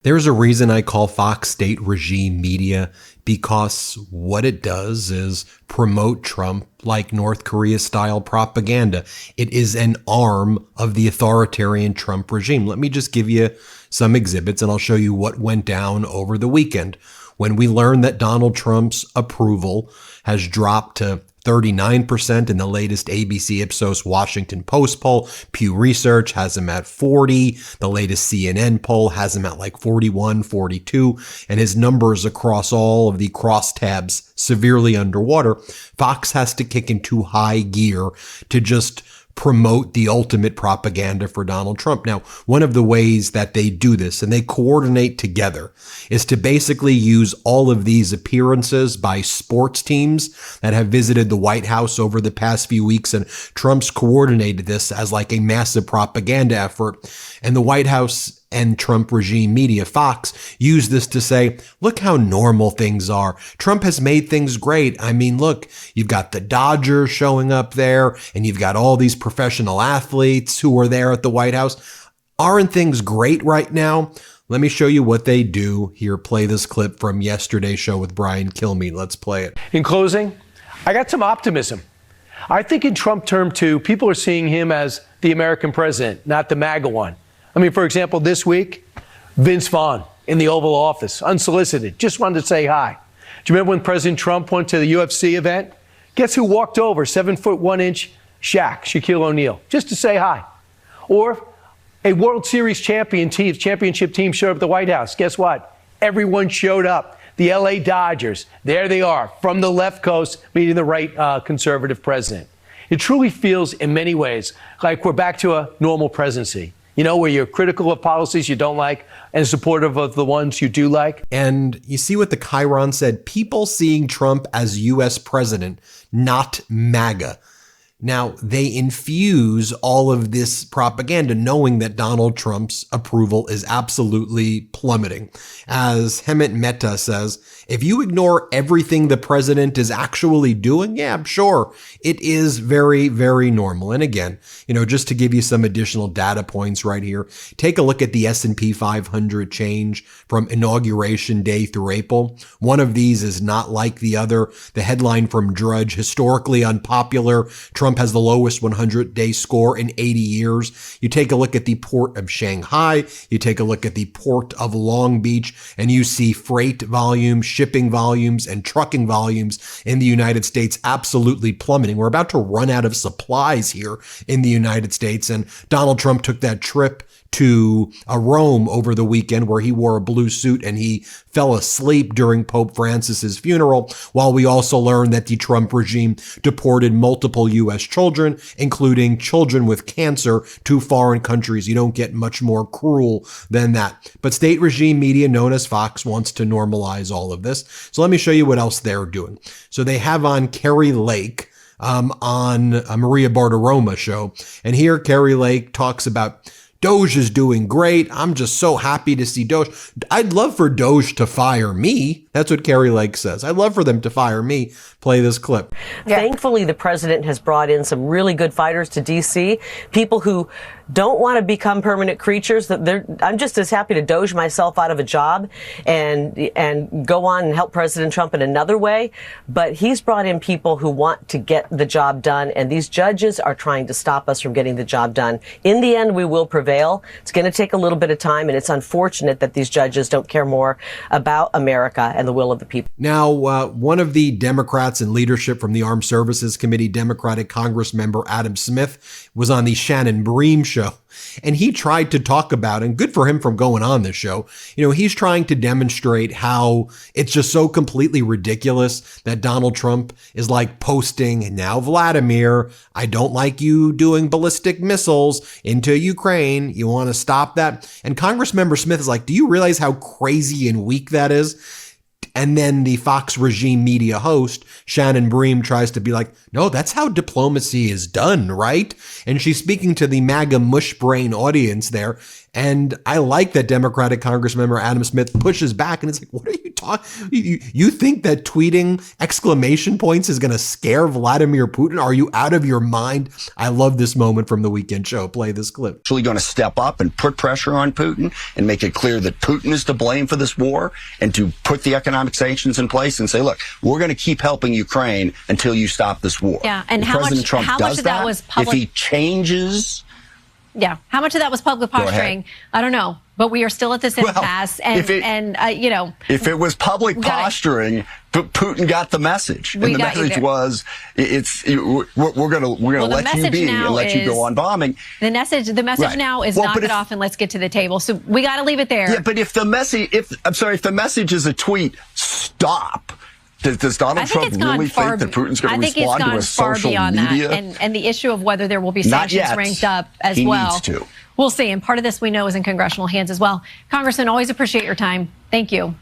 There's a reason I call Fox state regime media, because what it does is promote Trump like North Korea-style propaganda. It is an arm of the authoritarian Trump regime. Let me just give you some exhibits, and I'll show you what went down over the weekend when we learned that Donald Trump's approval has dropped to 39% in the latest ABC Ipsos Washington Post poll. Pew Research has him at 40. The latest CNN poll has him at like 41, 42. And his numbers across all of the crosstabs severely underwater. Fox has to kick into high gear to just promote the ultimate propaganda for Donald Trump. Now, one of the ways that they do this, and they coordinate together, is to basically use all of these appearances by sports teams that have visited the White House over the past few weeks. And Trump's coordinated this as like a massive propaganda effort. And the White House and Trump regime media, Fox, use this to say, look how normal things are. Trump has made things great. I mean, look, you've got the Dodgers showing up there, and you've got all these professional athletes who are there at the White House. Aren't things great right now? Let me show you what they do. Here, play this clip from yesterday's show with Brian Kilmeade. Let's play it. In closing, I got some optimism. I think in Trump term two, people are seeing him as the American president, not the MAGA one. I mean, for example, this week, Vince Vaughn in the Oval Office, unsolicited, just wanted to say hi. Do you remember when President Trump went to the UFC event? Guess who walked over? 7'1" Shaquille O'Neal, just to say hi. Or a World Series championship team showed up at the White House. Guess what? Everyone showed up. The LA Dodgers, there they are, from the left coast, meeting the right conservative president. It truly feels, in many ways, like we're back to a normal presidency. You know, where you're critical of policies you don't like and supportive of the ones you do like. And you see what the Chiron said, people seeing Trump as U.S. president, not MAGA. Now, they infuse all of this propaganda knowing that Donald Trump's approval is absolutely plummeting. As Hemant Mehta says, if you ignore everything the president is actually doing, yeah, I'm sure it is very, very normal. And again, you know, just to give you some additional data points right here, take a look at the S&P 500 change from inauguration day through April. One of these is not like the other. The headline from Drudge, historically unpopular, Trump has the lowest 100-day score in 80 years. You take a look at the port of Shanghai, you take a look at the port of Long Beach, and you see freight volumes, shipping volumes, and trucking volumes in the United States absolutely plummeting. We're about to run out of supplies here in the United States, and Donald Trump took that trip to Rome over the weekend where he wore a blue suit and he fell asleep during Pope Francis's funeral, while we also learned that the Trump regime deported multiple U.S. children, including children with cancer, to foreign countries. You don't get much more cruel than that. But state regime media known as Fox wants to normalize all of this. So let me show you what else they're doing. So they have on Kari Lake on a Maria Bartiromo show. And here Kari Lake talks about Doge is doing great. I'm just so happy to see Doge. I'd love for Doge to fire me. That's what Kari Lake says. I'd love for them to fire me. Play this clip. Yeah. Thankfully, the president has brought in some really good fighters to D.C., people who don't want to become permanent creatures. I'm just as happy to Doge myself out of a job and go on and help President Trump in another way. But he's brought in people who want to get the job done, and these judges are trying to stop us from getting the job done. In the end, we will prevail. It's going to take a little bit of time, and it's unfortunate that these judges don't care more about America and the will of the people. Now, one of the Democrats in leadership from the Armed Services Committee, Democratic Congress member Adam Smith, was on the Shannon Bream show. And he tried to talk about, and good for him from going on this show, you know, he's trying to demonstrate how it's just so completely ridiculous that Donald Trump is like posting, now Vladimir, I don't like you doing ballistic missiles into Ukraine. You want to stop that? And Congressmember Smith is like, do you realize how crazy and weak that is? And then the Fox regime media host, Shannon Bream, tries to be like, no, that's how diplomacy is done, right? And she's speaking to the MAGA mush brain audience there. And I like that Democratic Congressmember Adam Smith pushes back, and it's like, what are you talking? You think that tweeting exclamation points is going to scare Vladimir Putin? Are you out of your mind? I love this moment from the Weekend Show. Play this clip. Actually going to step up and put pressure on Putin and make it clear that Putin is to blame for this war, and to put the economic sanctions in place and say, look, we're going to keep helping Ukraine until you stop this war. Yeah, and if how President much, Trump how does much of that was public? If he changes... Yeah. How much of that was public posturing? I don't know. But we are still at this impasse. You know. If it was public posturing, Putin got the message. And the message was, we're going to let you be and let you go on bombing. The message now is knock it off and let's get to the table. So we got to leave it there. Yeah, but if the message is a tweet, stop. Does Donald Trump really think that Putin's going to respond to a social media? And the issue of whether there will be sanctions ranked up as well. He needs to. We'll see. And part of this we know is in congressional hands as well. Congressman, always appreciate your time. Thank you.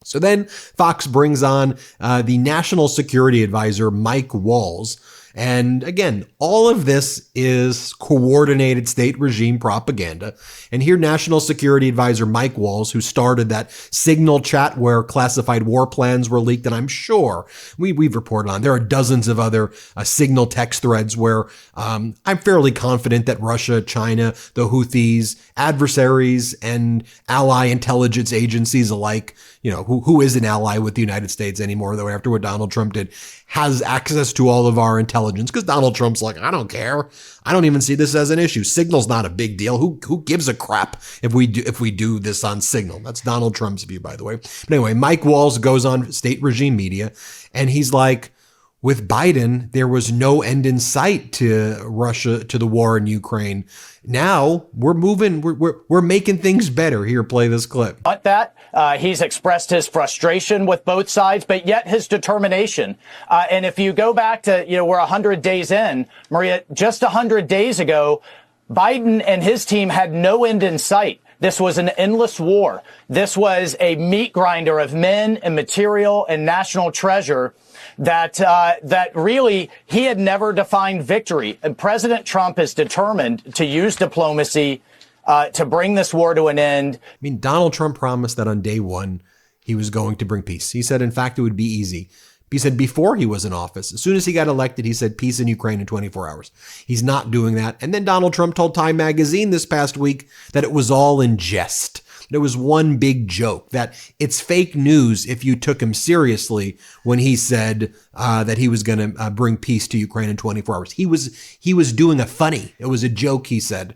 So then Fox brings on the National Security Advisor, Mike Waltz. And again, all of this is coordinated state regime propaganda. And here, National Security Advisor Mike Waltz, who started that Signal chat where classified war plans were leaked, and I'm sure we've reported on, there are dozens of other Signal text threads where I'm fairly confident that Russia, China, the Houthis, adversaries, and ally intelligence agencies alike, you know, who is an ally with the United States anymore, though, after what Donald Trump did, has access to all of our intelligence, because Donald Trump's like, I don't care. I don't even see this as an issue. Signal's not a big deal. Who gives a crap if we do this on Signal? That's Donald Trump's view, by the way. But anyway, Mike Waltz goes on state regime media, and he's like, with Biden, there was no end in sight to Russia, to the war in Ukraine. Now we're moving, we're making things better. Here, play this clip. But that he's expressed his frustration with both sides, but yet his determination. And if you go back to, we're 100 days in, Maria, just 100 days ago, Biden and his team had no end in sight. This was an endless war. This was a meat grinder of men and material and national treasure that really he had never defined victory. And President Trump is determined to use diplomacy to bring this war to an end. I mean, Donald Trump promised that on day one he was going to bring peace. He said, in fact, it would be easy. He said before he was in office, as soon as he got elected, he said peace in Ukraine in 24 hours. He's not doing that. And then Donald Trump told Time magazine this past week that it was all in jest. It was one big joke, that it's fake news if you took him seriously when he said that he was going to bring peace to Ukraine in 24 hours. He was doing a funny. It was a joke, he said.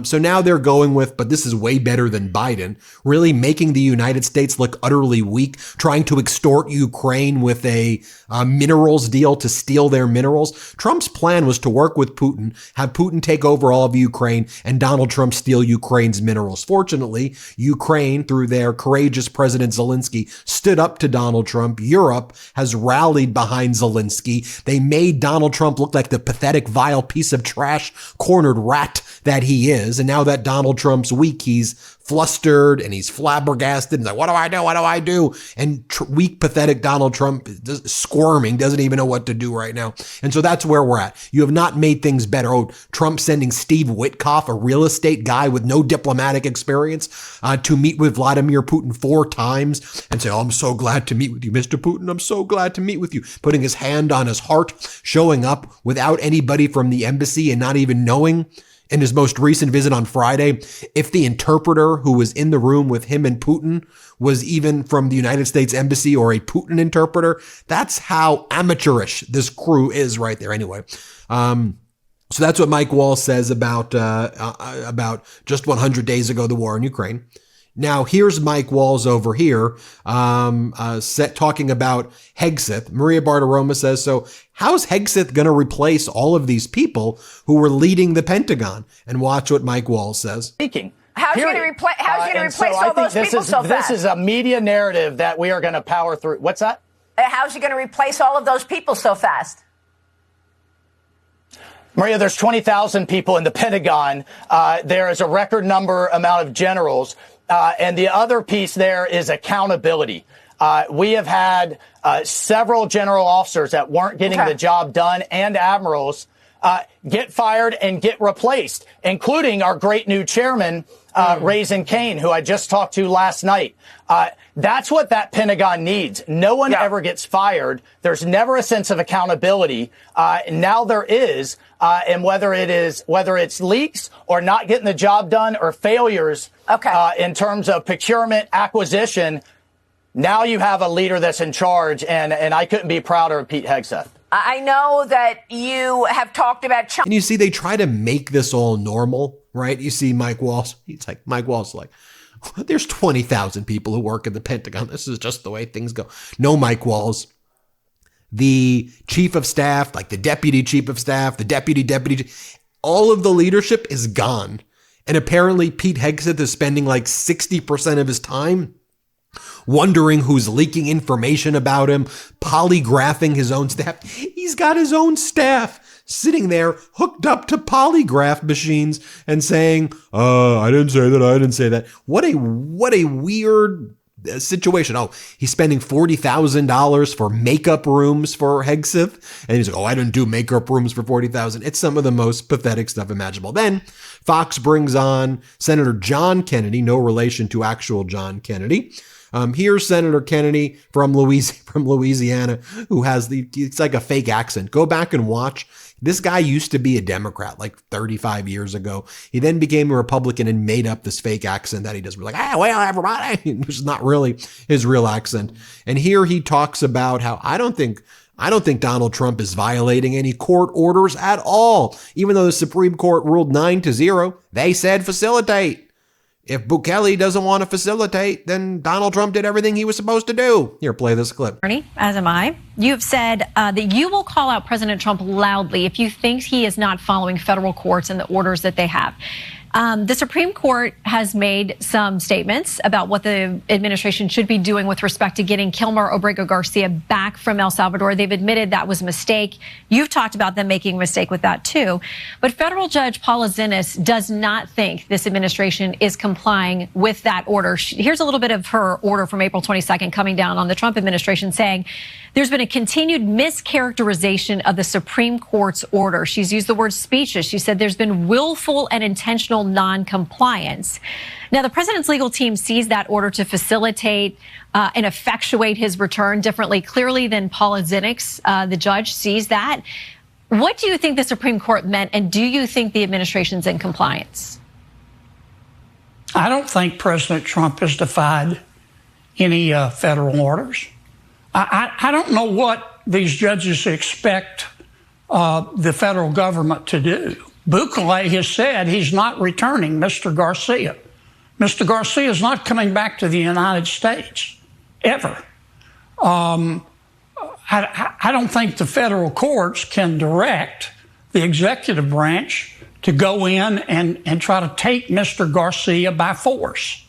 So now they're going with, but this is way better than Biden, really making the United States look utterly weak, trying to extort Ukraine with a minerals deal to steal their minerals. Trump's plan was to work with Putin, have Putin take over all of Ukraine, and Donald Trump steal Ukraine's minerals. Fortunately, Ukraine, through their courageous President Zelensky, stood up to Donald Trump. Europe has rallied behind Zelensky. They made Donald Trump look like the pathetic, vile piece of trash, cornered rat that he is. And now that Donald Trump's weak, he's flustered and he's flabbergasted and like, what do I do? What do I do? And weak, pathetic Donald Trump is squirming, doesn't even know what to do right now. And so that's where we're at. You have not made things better. Oh, Trump sending Steve Witkoff, a real estate guy with no diplomatic experience, to meet with Vladimir Putin 4 times and say, oh, I'm so glad to meet with you, Mr. Putin. I'm so glad to meet with you. Putting his hand on his heart, showing up without anybody from the embassy and not even knowing. In his most recent visit on Friday, if the interpreter who was in the room with him and Putin was even from the United States Embassy or a Putin interpreter, that's how amateurish this crew is right there anyway. So that's what Mike Waltz says about just 100 days ago, the war in Ukraine. Now, here's Mike Waltz over here talking about Hegseth. Maria Bartiromo says, so how's Hegseth going to replace all of these people who were leading the Pentagon? And watch what Mike Waltz says. Speaking. How's he going to replace all those people so fast? This is a media narrative that we are going to power through. What's that? How's he going to replace all of those people so fast? Maria, there's 20,000 people in the Pentagon. There is a record amount of generals. And the other piece there is accountability. We have had several general officers that weren't getting the job done and admirals get fired and get replaced, including our great new chairman, Raising Cane, who I just talked to last night. That's what that Pentagon needs. No one ever gets fired. There's never a sense of accountability. Now there is. And whether it's leaks or not getting the job done or failures in terms of procurement, acquisition, now you have a leader that's in charge. And I couldn't be prouder of Pete Hegseth. I know that you have talked about China. And you see, they try to make this all normal, right? You see Mike Waltz. Mike Waltz like, there's 20,000 people who work in the Pentagon. This is just the way things go. No, Mike Waltz. The chief of staff, like the deputy chief of staff, the deputy, all of the leadership is gone. And apparently Pete Hegseth is spending like 60% of his time wondering who's leaking information about him, polygraphing his own staff. He's got his own staff sitting there hooked up to polygraph machines and saying, I didn't say that. What a weird situation. Oh, he's spending $40,000 for makeup rooms for Hegseth. And he's like, I didn't do makeup rooms for $40,000. It's some of the most pathetic stuff imaginable. Then Fox brings on Senator John Kennedy, no relation to actual John Kennedy. Here's Senator Kennedy from Louisiana, who has it's like a fake accent. Go back and watch. This guy used to be a Democrat like 35 years ago. He then became a Republican and made up this fake accent that he does. We're like, well, everybody, which is not really his real accent. And here he talks about how I don't think Donald Trump is violating any court orders at all. Even though the Supreme Court ruled 9-0, they said facilitate. If Bukele doesn't want to facilitate, then Donald Trump did everything he was supposed to do. Here, play this clip. As am I. You have said that you will call out President Trump loudly if you think he is not following federal courts and the orders that they have. The Supreme Court has made some statements about what the administration should be doing with respect to getting Kilmer Obrego Garcia back from El Salvador. They've admitted that was a mistake. You've talked about them making a mistake with that too. But federal judge Paula Zinnes does not think this administration is complying with that order. Here's a little bit of her order from April 22nd coming down on the Trump administration saying there's been a continued mischaracterization of the Supreme Court's order. She's used the word specious. She said there's been willful and intentional non-compliance. Now, the president's legal team sees that order to facilitate and effectuate his return differently, clearly than Paula Zinnes, the judge, sees that. What do you think the Supreme Court meant, and do you think the administration's in compliance? I don't think President Trump has defied any federal orders. I don't know what these judges expect the federal government to do. Bukele has said he's not returning Mr. Garcia. Mr. Garcia is not coming back to the United States, ever. I don't think the federal courts can direct the executive branch to go in and try to take Mr. Garcia by force.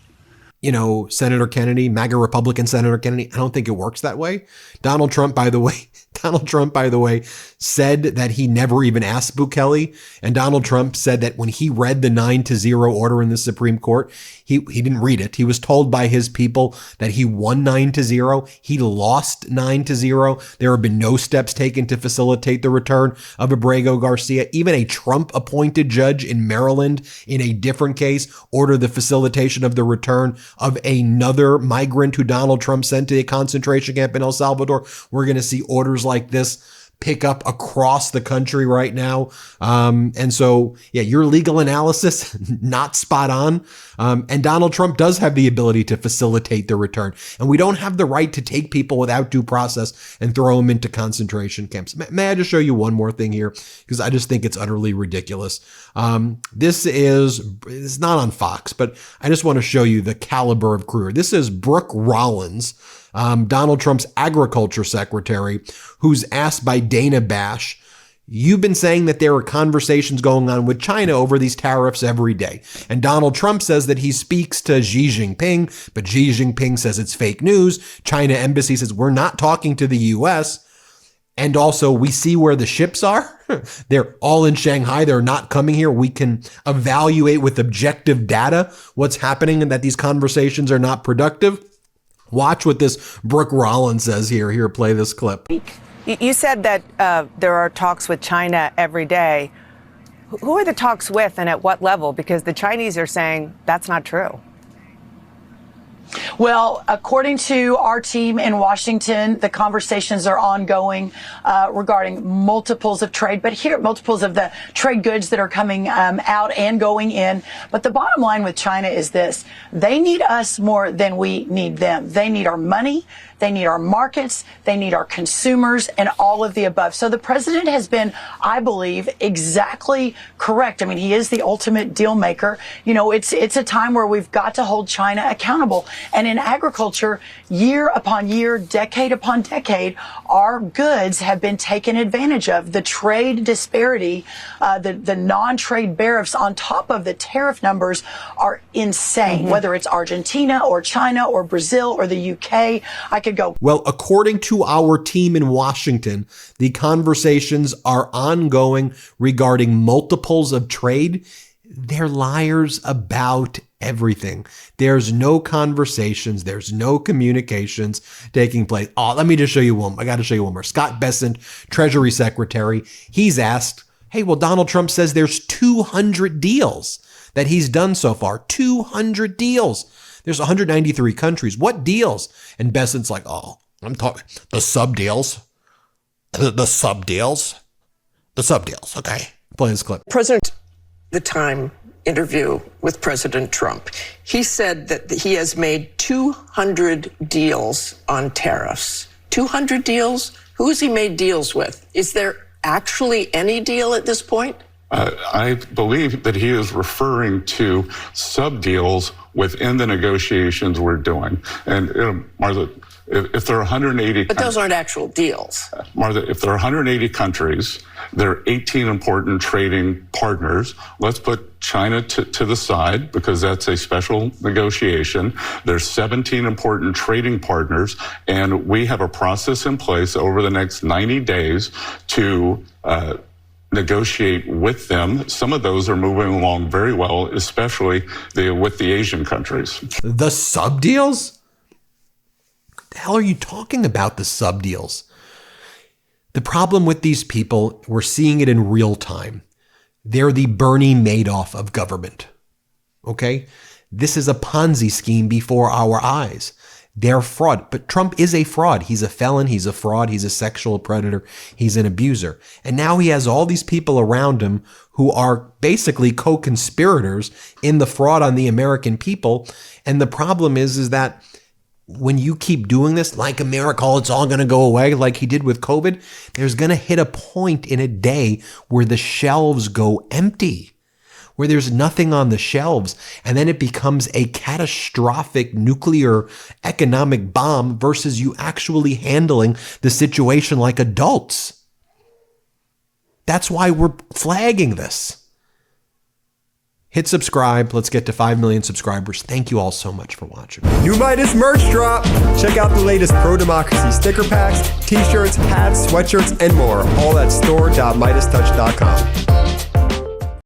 You know, Senator Kennedy, MAGA Republican Senator Kennedy, I don't think it works that way. Donald Trump, by the way, said that he never even asked Bukele. And Donald Trump said that when he read the 9-0 order in the Supreme Court, he didn't read it. He was told by his people that he won 9-0. He lost 9-0. There have been no steps taken to facilitate the return of Obrego Garcia. Even a Trump-appointed judge in Maryland in a different case ordered the facilitation of the return of another migrant who Donald Trump sent to a concentration camp in El Salvador. We're going to see orders like this pick up across the country right now. And so, yeah, your legal analysis, not spot on. And Donald Trump does have the ability to facilitate the return. And we don't have the right to take people without due process and throw them into concentration camps. May I just show you one more thing here? Because I just think it's utterly ridiculous. It's not on Fox, but I just want to show you the caliber of career. This is Brooke Rollins, Donald Trump's agriculture secretary, who's asked by Dana Bash, you've been saying that there are conversations going on with China over these tariffs every day. And Donald Trump says that he speaks to Xi Jinping, but Xi Jinping says it's fake news. China embassy says we're not talking to the U.S. And also we see where the ships are. They're all in Shanghai. They're not coming here. We can evaluate with objective data what's happening and that these conversations are not productive. Watch what this Brooke Rollins says here. Here, play this clip. You said that there are talks with China every day. Who are the talks with and at what level? Because the Chinese are saying that's not true. Well, according to our team in Washington, the conversations are ongoing regarding multiples of trade, but here, multiples of the trade goods that are coming out and going in. But the bottom line with China is this. They need us more than we need them. They need our money. They need our markets. They need our consumers and all of the above. So the president has been, I believe, exactly correct. I mean, he is the ultimate deal maker. You know, it's a time where we've got to hold China accountable. And in agriculture, year upon year, decade upon decade, our goods have been taken advantage of. The trade disparity, the non-trade tariffs on top of the tariff numbers are insane, whether it's Argentina or China or Brazil or the UK. I could go. Well, according to our team in Washington, the conversations are ongoing regarding multiples of trade. They're liars about everything. There's no conversations. There's no communications taking place. Oh, let me just show you one. I got to show you one more. Scott Bessent, Treasury Secretary, he's asked, hey, well, Donald Trump says there's 200 deals that he's done so far. 200 deals. There's 193 countries. What deals? And Bessent's like, oh, I'm talking the sub deals. The sub deals. The sub deals. Okay. Play this clip. President, the Time interview with President Trump, he said that he has made 200 deals on tariffs. 200 deals? Who has he made deals with? Is there actually any deal at this point? I believe that he is referring to sub-deals within the negotiations we're doing. And Martha, if there are 180... But those aren't actual deals. Martha, if there are 180 countries, there are 18 important trading partners. Let's put China to the side because that's a special negotiation. There's 17 important trading partners, and we have a process in place over the next 90 days to negotiate with them. Some of those are moving along very well, especially with the Asian countries. The sub deals? What the hell are you talking about, the sub deals? The problem with these people, we're seeing it in real time. They're the Bernie Madoff of government. Okay? This is a Ponzi scheme before our eyes. They're fraud. But Trump is a fraud. He's a felon. He's a fraud. He's a sexual predator. He's an abuser. And now he has all these people around him who are basically co-conspirators in the fraud on the American people. And the problem is that when you keep doing this, like a miracle, it's all going to go away, like he did with COVID, there's going to hit a point in a day where the shelves go empty, where there's nothing on the shelves. And then it becomes a catastrophic nuclear economic bomb versus you actually handling the situation like adults. That's why we're flagging this. Hit subscribe. Let's get to 5 million subscribers. Thank you all so much for watching. New Meidas merch drop. Check out the latest pro-democracy sticker packs, t-shirts, hats, sweatshirts, and more. All at store.MeidasTouch.com.